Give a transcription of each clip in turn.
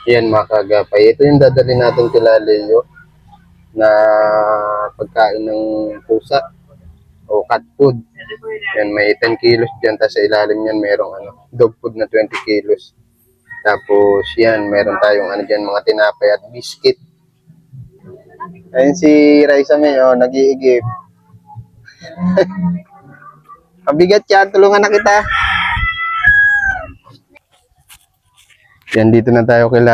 Yan mga kagapay. Ito yung dadali natin kila Leo na pagkain ng pusa o cat food. Yan, may 10 kilos dyan. Tapos sa ilalim yan, merong dog food na 20 kilos. Tapos yan, meron tayong dyan, mga tinapay at biscuit. Ayun si Raisa May, nag-iigib. Mabigat yan, tulungan na kita. Yan, dito na tayo kila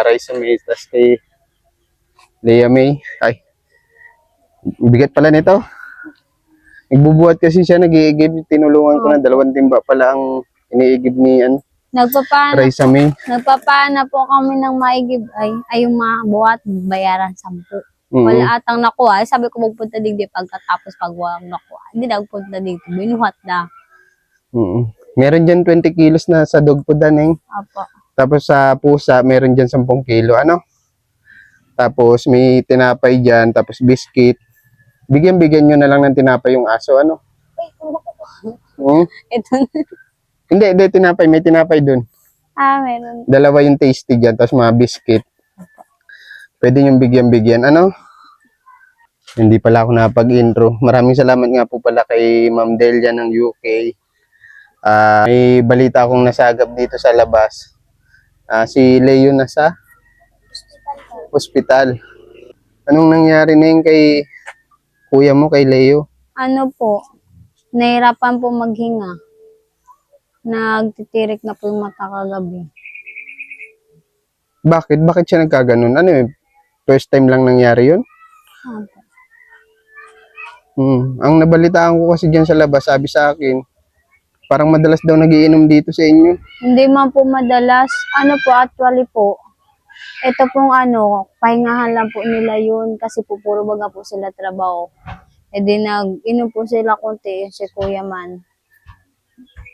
Raisa May, tapos kay Lea May. Ay, bigat pala nito. Nagbubuhat kasi siya, nag-iigib. Tinulungan ko na, 2 timba pala ang iniigib ni Raisa May. Nagpapana po kami ng maigib ay yung mabuhat, bayaran 10. Wala atang nakuha. Sabi ko magpunta dito pagkatapos pag walang nakuha. Hindi nagpunta dito. Binuhat na. Meron dyan 20 kilos na sa dog food, Neng. Opo. Tapos sa pusa, meron dyan 10 kilo. Tapos may tinapay dyan, tapos biscuit. Bigyan nyo na lang ng tinapay yung aso, Ito. Hindi, tinapay. May tinapay dun. Meron. 2 yung tasty dyan, tapos mga biscuit. Pwede nyo bigyan, Hindi pala ako napag-intro. Maraming salamat nga po pala kay Ma'am Delia ng UK. May balita akong nasagap dito sa labas. Si Leo nasa hospital. Anong nangyari na kay kuya mo, kay Leo? Nahirapan po maghinga. Nagtitirik na po yung mata kagabi. Bakit? Bakit siya nagkaganon? First time lang nangyari yun? Opo. Ang nabalitaan ko kasi dyan sa labas, sabi sa akin, parang madalas daw nagiinom dito sa inyo. Hindi man po madalas. Actually po, ito pong pahingahan lang po nila yun kasi po puro baga po sila trabaho. E di nag-inom po sila konti, si kuya man.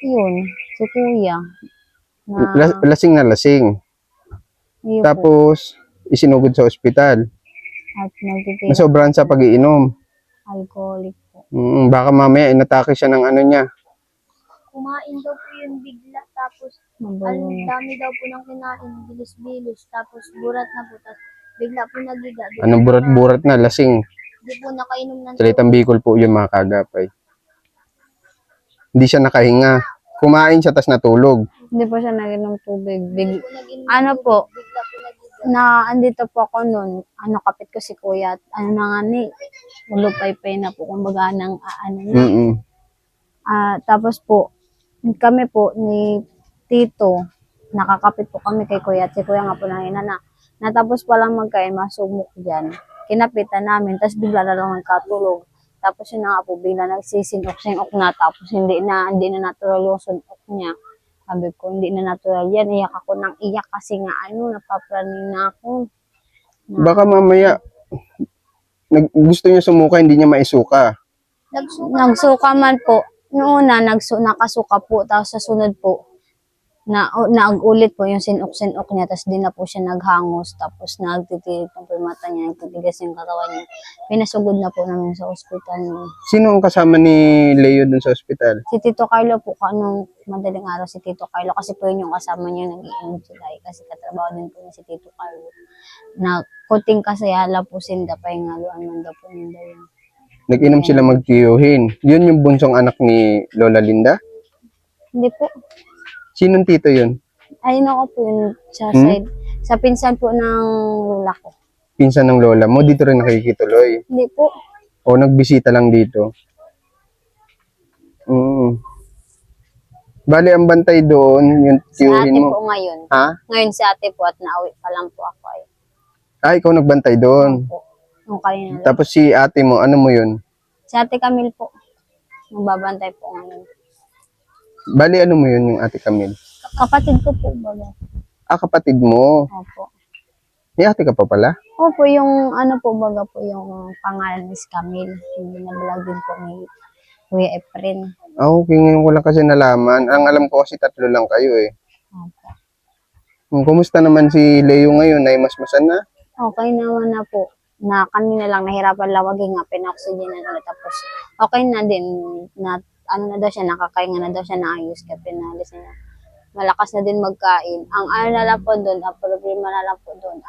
Yun, si kuya. Lasing na lasing. Tapos, isinugod sa ospital. At nagtitira. Nasobrahan sa pag-iinom. Alcoholic po. Baka mamaya inatake siya ng niya. Kumain daw po yun bigla, tapos ang dami daw po ng kinain, bilis-bilis, tapos burat na po, tapos bigla po nagiga. Anong burat-burat na, lasing? Hindi po nakainom ng Salitang Bicol po yun mga kagapay. Hindi siya nakahinga. Kumain siya tas natulog. Hindi po siya naginom tubig. bigla po nagiga. Andito po ako noon, kapit ko si kuya, ulupay-pay na po, kumbaga tapos po, kami po ni Tito, nakakapit po kami kay kuya, at si kuya nga po natapos pa lang magkain, masugmok dyan, kinapitan namin, tapos bigla na lang nagkatulog, tapos yun nga po, bigla nagsisinok-sinok na, tapos hindi na natural yung sunok niya. Sabi ko, hindi na natural yan. Iyak ako ng iyak kasi nga napapraning na ako. Baka mamaya, gusto niya sumuka, hindi niya maisuka. Nagsuka man po. Noon nakasuka po. Tapos sa sunod po, nag-ulit po yung sinok-sinok niya. Tapos di na po siya naghangos. Tapos nagtitirik po yung mata niya. Nagtitigas yung katawan niya. Pinasugod na po namin sa ospital. Sino ang kasama ni Leo dun sa ospital? Si Tito Carlo po. Anong madaling araw si Tito Carlo. Kasi po yun yung kasama niya. Nag-iinom sila. Kasi katrabaho din po niya si Tito Carlo. Na kuting kasayala po sinda. Pahingaluan man daw po nila yun. Nag-inom sila magtiyuhin. Yun yung bunsong anak ni Lola Linda? Hindi po. Sinong tito yun? Ayun ako po yun sa side. Sa pinsan po ng lola ko. Pinsan ng lola mo? Dito rin nakikituloy? Hindi po. O nagbisita lang dito? Bali, ang bantay doon, yung Si ate tiyuhin mo. po ngayon. Ha? Ngayon si ate po at nauwi pa lang po ako. Ikaw nagbantay doon. Po. Nung kanina lang. Tapos si ate mo, ano mo yun? Si ate Camille po. Nagbabantay po ngayon. Bali, ano mo yun yung ate Camille? Kapatid ko po baga. Kapatid mo. Opo. May ate ka pa pala? Opo, yung baga po yung pangalan is Camille. Hindi na balag din po ni Kuya Efren. Okay, ngayon ko lang kasi nalaman. Ang alam ko kasi 3 lang kayo eh. Opo. Kumusta naman si Leo ngayon? Naimasmasan na? Okay naman na po. Na kanina lang nahirapan lawagin nga, pinoxygenan ulit. Tapos okay na din. Na daw siya, nakakainga na daw siya, naayos ka, pinalis niya. malakas na din magkain. Ang ano na lang po doon, ang problema na lang po doon,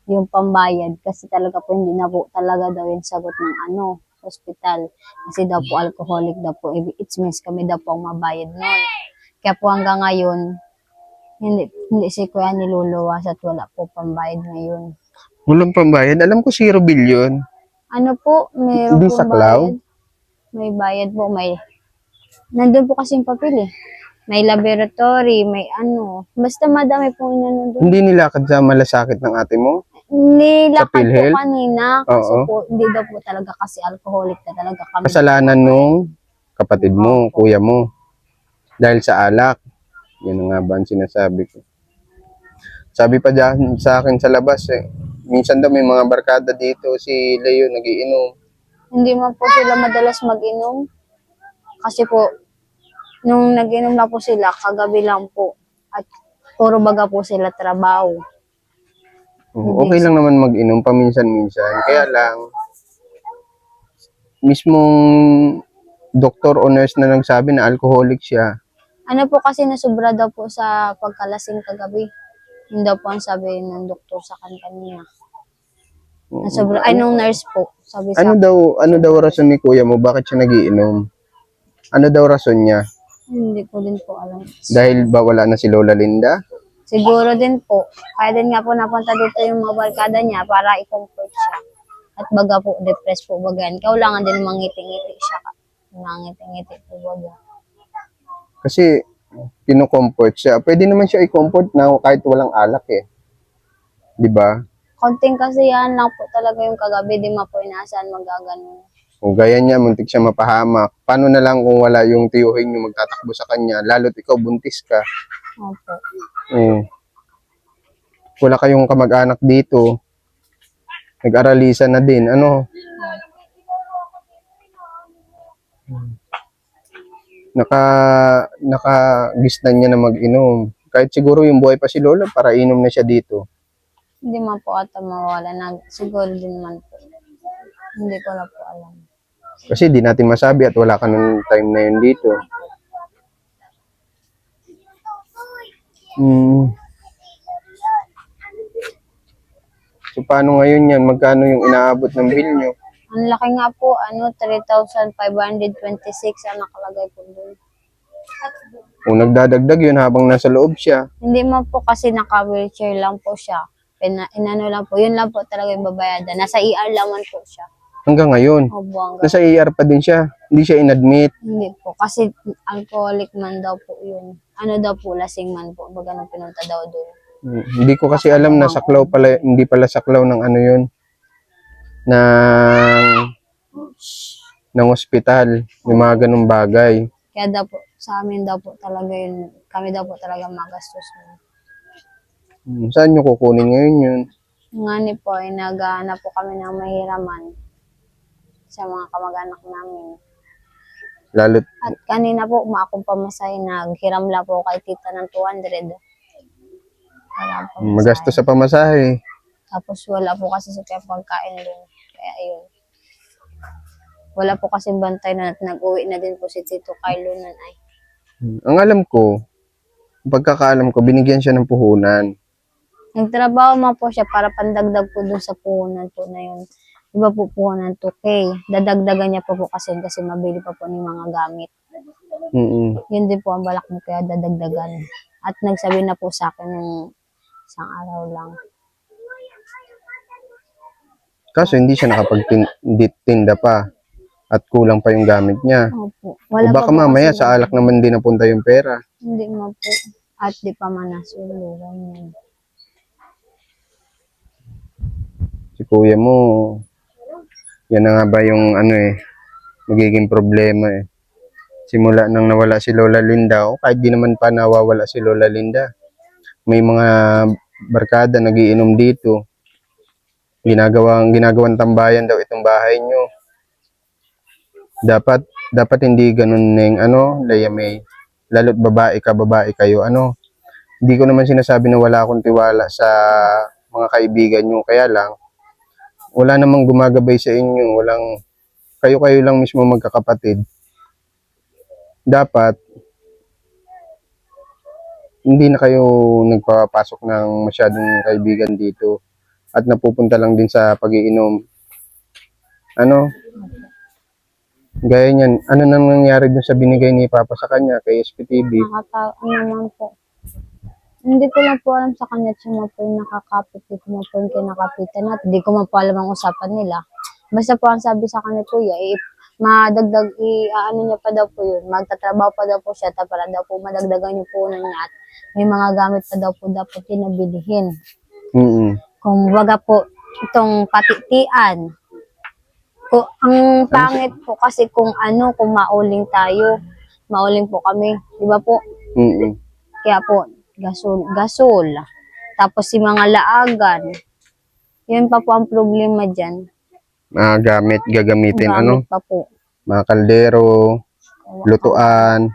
yung pambayad. Kasi talaga po hindi na po talaga daw yung sagot ng hospital. Kasi daw po alcoholic daw po. It means kami daw po ang mabayad nun. Kaya po hanggang ngayon, hindi si Kuya niluluwas at wala po pambayad ngayon. Walang pambayad. Alam ko 0 billion. Ano po, mayroon Hindi po saklaw? bayad. May bayad po, nandun po kasi yung papel eh. May laboratory, may basta madami po nandun. Hindi nilakad sa malasakit ng ate mo? Nilakad po PhilHealth? kanina, kasi Oo. po, hindi daw po talaga kasi alcoholic na talaga kami. Kasalanan nung kapatid mo, kuya mo. Dahil sa alak. Yan nga ba ang sinasabi ko. Sabi pa dyan sa akin sa labas minsan daw may mga barkada dito, si Leo nagiinom. Hindi man po sila madalas mag-inom. Kasi po, nung nag-inom na po sila, kagabi lang po. At puro baga po sila trabaho. Okay lang naman mag-inom paminsan-minsan. Kaya lang, mismong doktor o nurse na nagsabi na alcoholic siya. Ano po kasi nasubra daw po sa pagkalasing kagabi. Yun daw po ang sabi ng doktor sa kanina. Nasubra, nung nurse po. Sabi sa Ano daw rason ni kuya mo? Bakit siya nagiinom? Ano daw rason niya? hindi ko din po alam. Dahil ba wala na si Lola Linda? Siguro din po. Kaya din nga po napunta dito yung mga barkada niya para i-comfort siya. At baga po, depressed po baga. Kailangan din mangiti-ngiti siya. Mangiti-ngiti po baga. Kasi kino-comfort siya. Pwede naman siya i-comfort na kahit walang alak 'Di ba? Konting kasiyahan lang po talaga yung kagabi. Di ma po inaasahan magagano. O gaya niya, muntik siya mapahamak. Paano na lang kung wala yung tiyuhin yung magtatakbo sa kanya, lalo't ikaw buntis ka. Opo. Wala kayong kamag-anak dito. Nag-aralisa na din. Nakagisnan niya na mag-inom. Kahit siguro yung buhay pa si Lola, para inom na siya dito. Hindi man po ata mawala. Siguro din man po. Hindi ko na po alam. Kasi di natin masabi at wala ka nung time na yun dito. So, paano ngayon yan? Magkano yung inaabot ng bill nyo? Ang laki nga po, 3,526 ang nakalagay po doon. O nagdadagdag yun habang nasa loob siya. Hindi man po kasi naka-wheelchair lang po siya. Inano lang po, yun lang po talaga yung babayadan. Nasa ER laman po siya. Hanggang ngayon. Opo, hanggang. Nasa ER pa din siya. Hindi siya inadmit. Hindi po, kasi alcoholic man daw po yun. Ano daw po, lasing man po. Baga nung pinunta daw doon. Hindi ko kasi alam na saklaw pala, hindi pala saklaw ng ano yun. Ng ospital. Yung mga ganung bagay. Kaya daw po, sa amin daw po talaga yun. Kami daw po talaga magastos nun. Saan nyo kukunin ngayon yun? Nga ni po, ay naghahanap po kami ng mahiraman sa mga kamag-anak namin. Lalo't, At kanina po, akong pamasahe, naghiram lang po kay tita ng 200. Wala po magastos sa pamasahe. Tapos wala po kasi sa pagkain doon. Kaya ayun. Wala po kasi bantay na nag-uwi na din po si Tito Carlo nun ay. Ang alam ko, pagkakaalam ko, binigyan siya ng puhunan. Nagtrabaho man po siya para pandagdag po doon sa puhunan po na yun. Iba po puhunan 2K. Dadagdagan niya po kasi mabili pa po ng mga gamit. Yun din po ang balak mo kaya dadagdagan. At nagsabi na po sa akin ng isang araw lang. Kaso hindi siya nakapagtinda pa. At kulang pa yung gamit niya. Opo. O baka mamaya sa alak naman din napunta yung pera. Hindi mo po. At di pa manasulo. Ganyan. Si kuya mo, yan na nga ba yung magiging problema Simula nang nawala si Lola Linda, o kahit di naman pa nawawala si Lola Linda, may mga barkada nagiinom dito. Ginagawang tambayan daw itong bahay nyo. Dapat hindi ganun ng Leia May. Lalo't babae kayo. Hindi ko naman sinasabi na wala akong tiwala sa mga kaibigan nyo. Kaya lang, wala namang gumagabay sa inyo. Kayo lang mismo magkakapatid. Dapat, hindi na kayo nagpapasok ng masyadong kaibigan dito at napupunta lang din sa pagiinom. Ano? Gaya niyan, ano nang nangyari dun sa binigay ni Papa sa kanya kay SPTV? Naman po. Hindi ko lang po alam sa kanya siya po yung nakakapit. Hindi ko man po yung kinakapitan at hindi ko man po alam ang usapan nila. Basta po ang sabi sa kanya kuya, madagdag, ano niya pa daw po yun. Magtatrabaho pa daw po siya para daw po madagdagan yung punan niya at may mga gamit pa daw po dapat pinabilihin. Kung baga po, itong patitian. Ang pangit po kasi kung mauling tayo. Mauling po kami. Di ba po? Kaya po, gasol. Tapos si mga laagan. Yun pa po ang problema dyan. Gamit, gagamitin, Gamit pa po. mga kaldero, lutuan.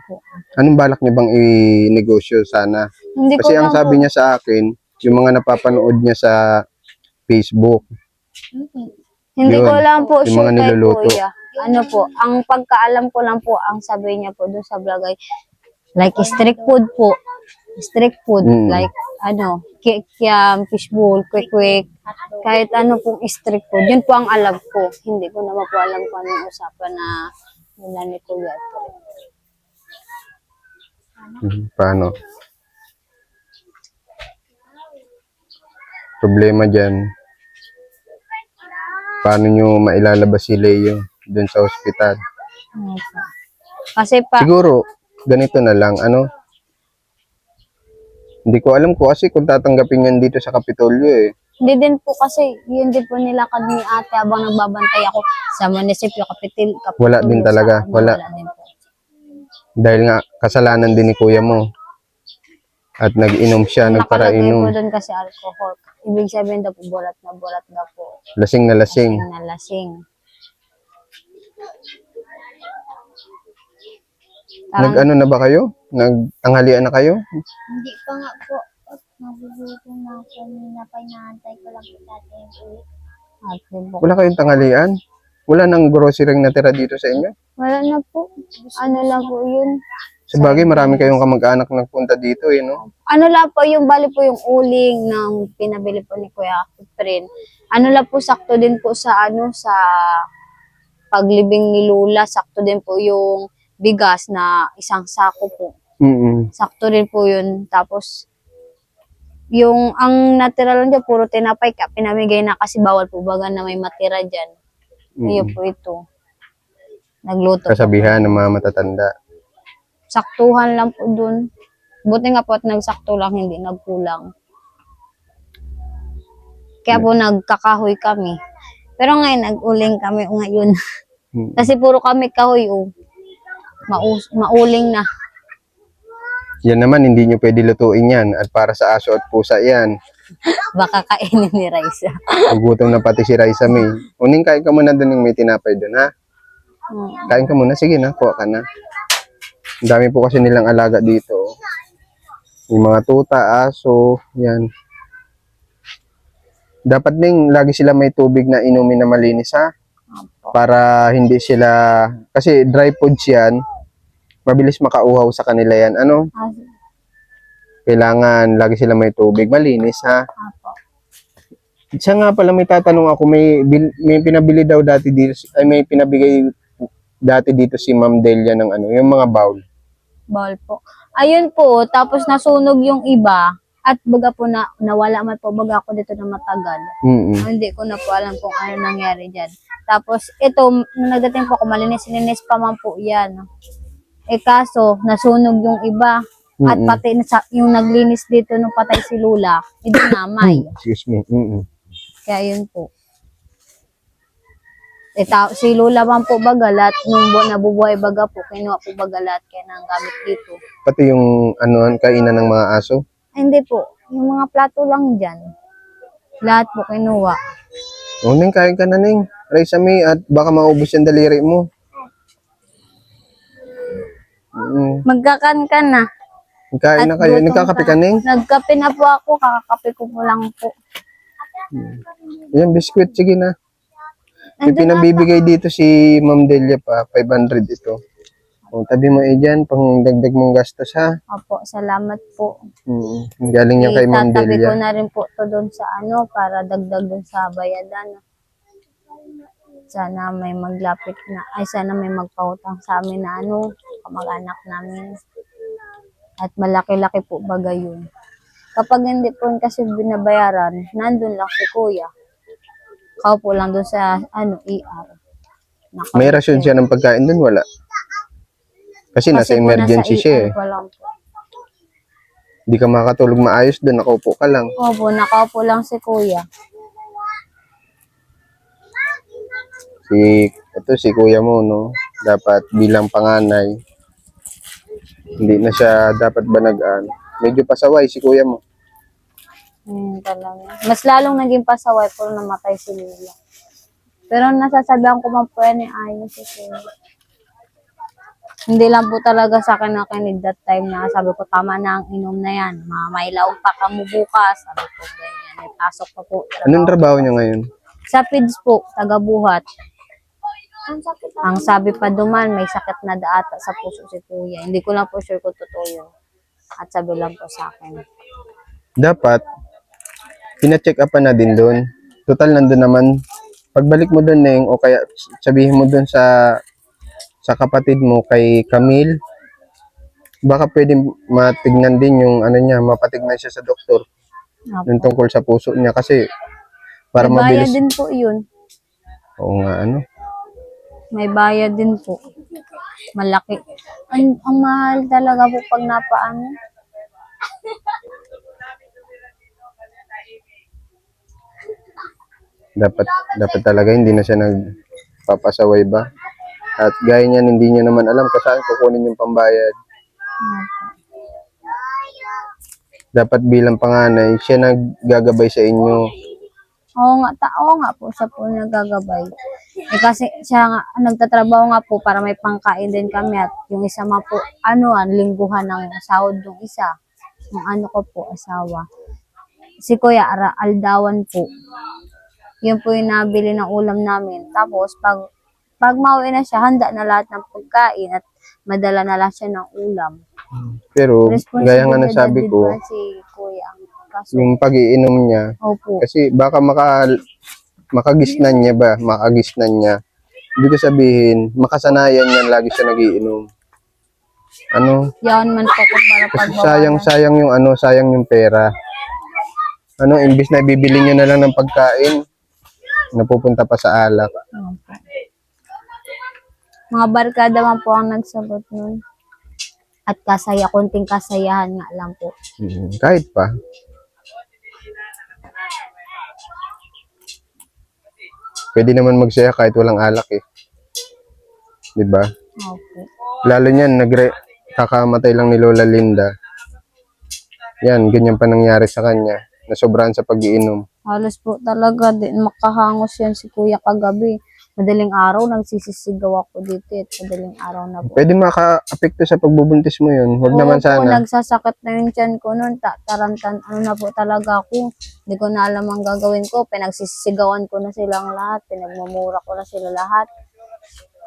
Anong balak niya bang i-negosyo sana? Hindi ko Kasi ang lang sabi po. niya sa akin, yung mga napapanood niya sa Facebook, Hindi Yun, ko lang po yung sure mga kay niluluto. kuya. Ano po, ang pagkaalam ko lang po, ang sabi niya po doon sa vlog ay, like street food po. Street food, like, kikiam, fishbowl, quick, kahit ano pong street food. Yun po ang alam ko. Hindi ko naman po alam kung anong usapan na nila ni kuya. Paano? Problema dyan, paano nyo mailalabas si Leo dun sa ospital? Kasi Siguro, ganito na lang, hindi ko alam ko kasi kung tatanggapin yan dito sa Kapitolyo eh. hindi din po kasi, yun din po nilakad ni ate habang nagbabantay ako sa munisipyo, Kapitolyo. Wala din talaga, wala. Din po. Dahil nga, kasalanan din ni kuya mo. At nag-inom siya, Nakalagay po nagparainom. doon kasi alcohol. Ibig sabihin daw po, bulat na po. Lasing na lasing. Lasing na lasing. Nag-ano na ba kayo? Nagtanghalian na kayo? Hindi pa nga po. Nagugutom na ako. Minapay naantay ko lang po dati yung uwi. At din po. Wala kayong tanghalian? Wala nang grocery natira dito sa inyo? Wala na po. Ano lang po yun. Sa bagay, marami kayong kamag-anak nagpunta dito eh, no? Ano lang po yung bali po yung uling ng pinabili po ni Kuya Efren. Ano lang po sakto din po sa sa paglibing ni Lula. Sakto din po yung bigas na isang sako po. Sakto rin po yun. Tapos yung ang natira lang dyan, puro tinapay ka. Pinamigay na kasi bawal po baga na may matira dyan. Iyo po ito. Nagluto. Kasabihan ng mga matatanda. Saktuhan lang po dun. Buti nga po at nagsakto lang, hindi nagkulang. Kaya po nagkakahoy kami. Pero ngayon, nag-uling kami ngayon. Kasi puro kami kahoy, mauling na. Yan naman, hindi nyo pwede lutuin yan. At para sa aso at pusa yan. Baka kainin ni Raisa. Nagutom na pati si Raisa May. Uning, kain ka muna dun yung may tinapay dun, ha? Kain ka muna. Sige na, kuha ka na. Ang dami po kasi nilang alaga dito. Yung mga tuta, aso, yan. Dapat din, lagi sila may tubig na inumin na malinis, ha? Para hindi sila, kasi dry foods yan, mabilis makauhaw sa kanila yan. Kailangan lagi sila may tubig, malinis, ha? Siya nga pala, may tatanong ako, may pinabili daw dati dito, ay may pinabigay dati dito si Ma'am Delia ng yung mga bowl. Bowl po. Ayun po, tapos nasunog yung iba. At baga po nawala man po baga ako dito na matagal. Hindi ko na po alam kung ano nangyari dyan. Tapos ito, nung nagdating po ako, malinis-linis pa man po yan. Kaso, nasunog yung iba. At pati yung naglinis dito nung patay si Lula, hindi namay. Excuse me. Kaya yun po. Si Lula man po bagalat, nung nabubuhay baga po, kinuha po bagalat kaya nang gamit dito. Pati yung kainan ng mga aso? Hindi po, yung mga plato lang dyan. Lahat po kinuha. Ning, kain ka na, Ning. Raisa May, at baka maubos yung daliri mo. Magkakan ka na. Kain na kayo. Nagkakape ka, Ning? Nagkape na po ako, kakakape ko po lang po. Yan, biskwit. Sige na. May pinabibigay dito si Ma'am Delia pa, 500 ito. O, tabi mo dyan, pang dagdag mong gastos ha. Opo, salamat po. Galing yan kay Ma'am Itatabi ko Delia. na rin po to doon sa ano, para dagdag doon sa bayadan. Sana may maglapit na, ay sana may magpautang sa amin na ano, kamag-anak namin. At malaki-laki po bagay yun. Kapag hindi po yun kasi binabayaran, nandun lang si kuya. Kaupo lang doon sa ano, ER. May rasyon siya ng pagkain dun, wala. Kasi nasa Kasi po emergency nasa siya ER eh. pa lang po. Hindi ka makatulog maayos dun, nakaupo ka lang. Opo, nakaupo lang si kuya. Si kuya mo, no? Dapat bilang panganay, hindi na siya dapat banagaan. Medyo pasaway si kuya mo. Talaga. Mas lalong naging pasaway po nung namatay si Lila. Pero nasasabihan ko man po yan ayos si kuya. Hindi lang po talaga sa akin nakinig that time na sabi ko tama na ang inom na yan. Mamailaog pa ka mo bukas. Sabi ko ganyan. May pasok pa po. Anong trabaho niya ngayon? Sa PIDS po, taga-buhat. Ang sakit Ang sabi pa duman, may sakit na daata sa puso si kuya. Hindi ko lang po sure kung totoo yun. At sabi lang po sa akin. Dapat, pina-check up na din doon. Total, nandun naman. Pagbalik mo doon, Neng, o kaya sabihin mo doon sa kapatid mo, kay Camille, baka pwede matignan din yung ano niya, mapatignan siya sa doktor yung Opo. tungkol sa puso niya kasi para May bayad mabilis. din po yun. Oo nga, ano. May bayad din po. Malaki. Ang mahal talaga po pag napaano. Dapat talaga hindi na siya nagpapasaway ba? At gaya niyan, hindi niya naman alam kung saan kukunin yung pambayad. Dapat bilang panganay, siya naggagabay sa inyo. Oo nga po, siya po nagagabay. Eh kasi siya nga, nagtatrabaho nga po para may pangkain din kami at yung isa nga po, lingguhan ng sahod yung isa. Yung ano ko po, asawa. Si Kuya Aldawan po. Yun po yung nabili ng ulam namin. Tapos, pag mauwi na siya, handa na lahat ng pagkain at madala na lahat siya ng ulam. Pero, gaya nga ng Responsibilidad sabi din ko, ba si Kuya? Kaso, yung pag-iinom niya, opo. kasi baka makagisnan niya ba? Makagisnan niya. Ibig ko sabihin, makasanayan niya lagi siya nagiinom. Ano? Yan man po ko para Kasi pagbawalan. sayang yung pera. Ano, imbis na bibili niya na lang ng pagkain, napupunta pa sa alak. Opo. Mga barkada man po ang nagsagot nun. At konting kasayahan nga lang po. Kahit pa. Pwede naman magsaya kahit walang alak eh. 'Di ba? Opo. Lalo niyan, kakamatay lang ni Lola Linda. Yan, ganyan pa nangyari sa kanya. Nasobrahan sa pag-iinom. Halos po talaga din makahangos yan si Kuya kagabi. Madaling araw nagsisisigaw ako dito at madaling araw na po. Pwede maka-apekto sa pagbubuntis mo yun. Huwag naman Po, sana. nagsasakit na yung tiyan ko noon. Tarantan, na po talaga ako. Hindi ko na alam ang gagawin ko. Pinagsisigawan ko na silang lahat. Pinagmamura ko na sila lahat.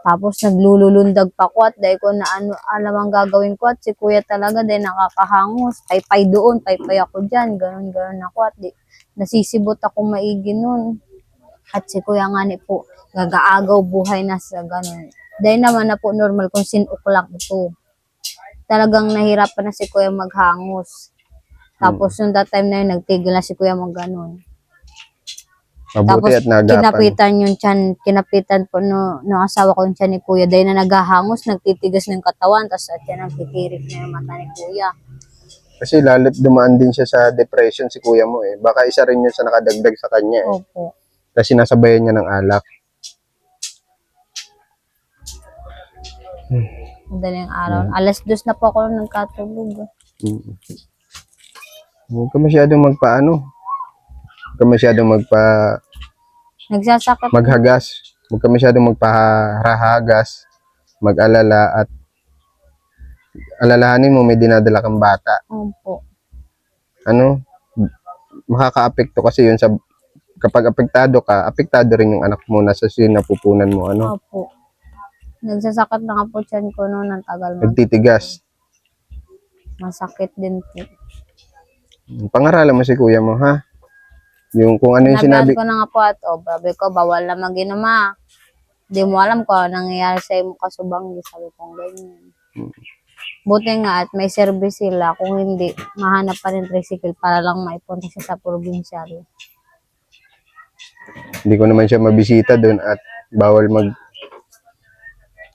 Tapos naglululundag pa ko at dahil ko na alam ang gagawin ko. At si Kuya talaga dahil nakakahangos. Paypay doon, paypay ako dyan. Ganon ako at nasisibot ako maigi noon. At si Kuya nga ni po, gagaagaw buhay na sa ganun. Dahil naman na po normal kung sinuk lang ito. Talagang nahirapan na si Kuya maghangos. Tapos yung that time na yun, nagtigil na si Kuya mag ganun. Mabuti Tapos at nagapan. kinapitan po no asawa ko yung tiyan ni Kuya. Dahil na naghahangos, nagtitigas ng katawan, tapos at yan nagtitirik na yung mata ni Kuya. Kasi lalo't dumaan din siya sa depression si kuya mo eh. Baka isa rin yun sa nakadagdag sa kanya eh. Opo. Kasi sinasabayan niya ng alak. Madaling araw. Alas 2 na po ako nagkatulog. Huwag ka masyadong Huwag ka masyadong Nagsasakit. maghagas. Huwag ka masyadong magpahagas. Mag-alala at alalahanin mo may dinadala kang bata. Opo. Ano? Makaka-apekto kasi yun sa kapag apektado ka, apektado rin yung anak mo na sa sinapupunan mo. Ano? Opo. Nagsasakit na nga po tiyan ko noon ng tagal mo. Nagtitigas. Masakit din po. Pangaralan mo si kuya mo, ha? Yung kung ano yung Sinabihan sinabi. ko na nga po at sabi ko, bawal na mag-inom ah. Di mo alam kung ano nangyayari sa iyong kasubang. Sabi ko ganyan. Buti nga at may service sila. Kung hindi, mahanap pa rin tricycle para lang maipunta siya sa probinsyal. Hindi ko naman siya mabisita doon at bawal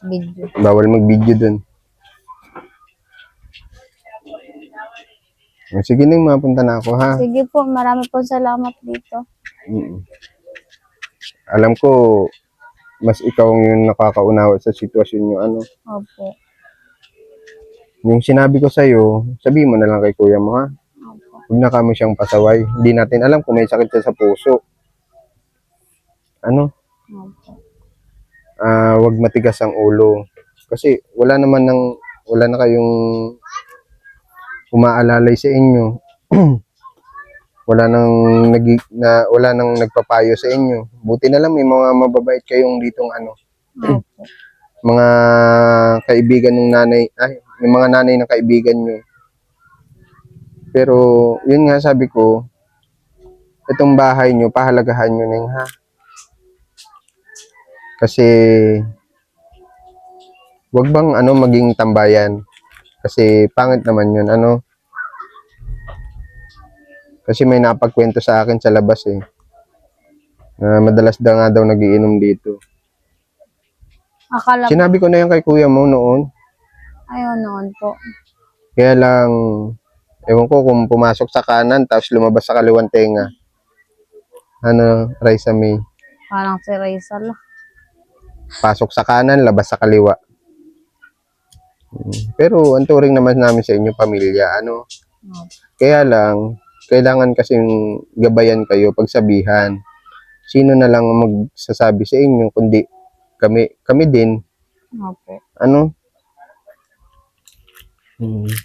Video. mag-video doon. Sige Ning, mapunta na ako, ha? Sige po, marami po salamat dito. Mm. Alam ko, mas ikaw yung nakakaunawa sa sitwasyon nyo. Ano? Opo. Yung sinabi ko sa'yo, sabihin mo na lang kay kuya mo, ha? Opo. Huwag na kami siyang pasaway. Hindi natin alam kung may sakit siya sa puso. Ano? Opo. Huwag matigas ang ulo. Kasi wala na kayong umaalalay sa inyo. wala nang nagpapayo sa inyo. Buti na lang may mga mababait kayong ditong Opo. mga kaibigan ng nanay, may mga nanay ng kaibigan nyo. Pero yun nga sabi ko, itong bahay nyo, pahalagahan nyo Ning, ha? Kasi wag bang maging tambayan. Kasi pangit naman yun, Kasi may napagkwento sa akin sa labas madalas nga daw nagiinom dito. Akala Sinabi ko na yan kay kuya mo noon. ayun noon po. Kaya lang, ewan ko kung pumasok sa kanan tapos lumabas sa kaliwang tenga. Raisa May. Parang si Rizal. Pasok sa kanan, labas sa kaliwa. Pero ang turing naman namin sa inyo, pamilya, Opo. Kaya lang, kailangan kasing gabayan kayo, pagsabihan. Sino na lang ang magsasabi sa inyo, kundi kami din. Opo.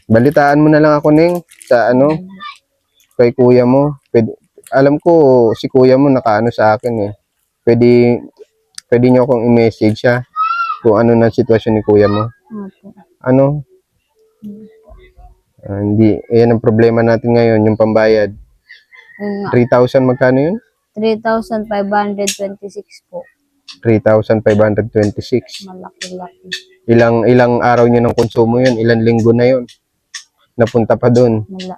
Balitaan mo na lang ako Ning sa kay kuya mo. Alam ko si kuya mo nakaano sa akin Pwede niyo akong i-message siya kung ano na sitwasyon ni kuya mo. Opo. Hindi, yan ang problema natin ngayon, yung pambayad. Yun nga. 3,000 magkano yun? 3,526 po. 3,526. Malaki-laki. Ilang araw niyo ng konsumo yun? Ilang linggo na yun? Napunta pa doon. Mga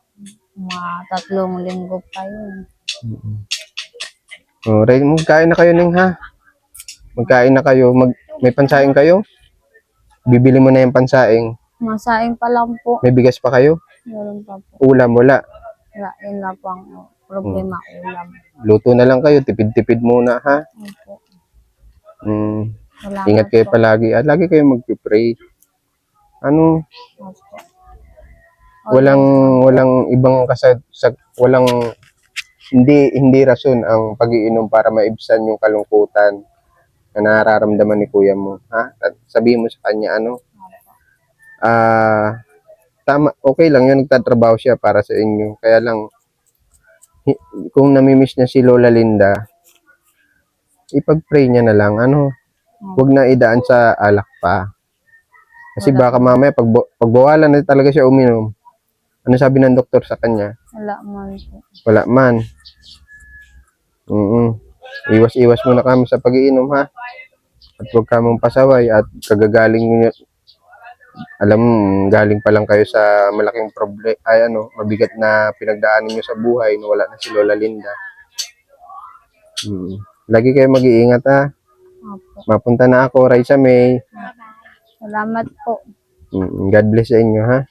3 linggo pa yun. Magkain na kayo Ning, ha? Magkain na kayo. May pansaing kayo? Bibili mo na yung pansaing. Masaing pa lang po. May bigas pa kayo? Meron pa po. Ulam, wala. Wala, yun lang po ang problema. Ulam. Luto na lang kayo. Tipid-tipid muna, ha? Opo. Ingat Salamat kayo po. palagi. Lagi kayo mag-pray. Opo. Walang ibang hindi rason ang pag-iinom para maibsan yung kalungkutan na nararamdaman ni kuya mo, ha? At sabihin mo sa kanya tama, okay lang yun, nagtatrabaho siya para sa inyo. Kaya lang kung namimiss niya si Lola Linda, ipag-pray niya na lang, huwag na idaan sa alak pa. Kasi baka mamaya pagbawalan na talaga siya uminom. Ano sabi ng doktor sa kanya? Wala man po. Wala man. Iwas-iwas muna kami sa pag-iinom, ha? At huwag ka mong pasaway at kagagaling nyo. Alam mo, galing pa lang kayo sa malaking mabigat na pinagdaanan nyo sa buhay na wala na si Lola Linda. Lagi kayo mag-iingat, ha? Opo. Mapunta na ako, Raisa May. Salamat po. God bless sa inyo, ha?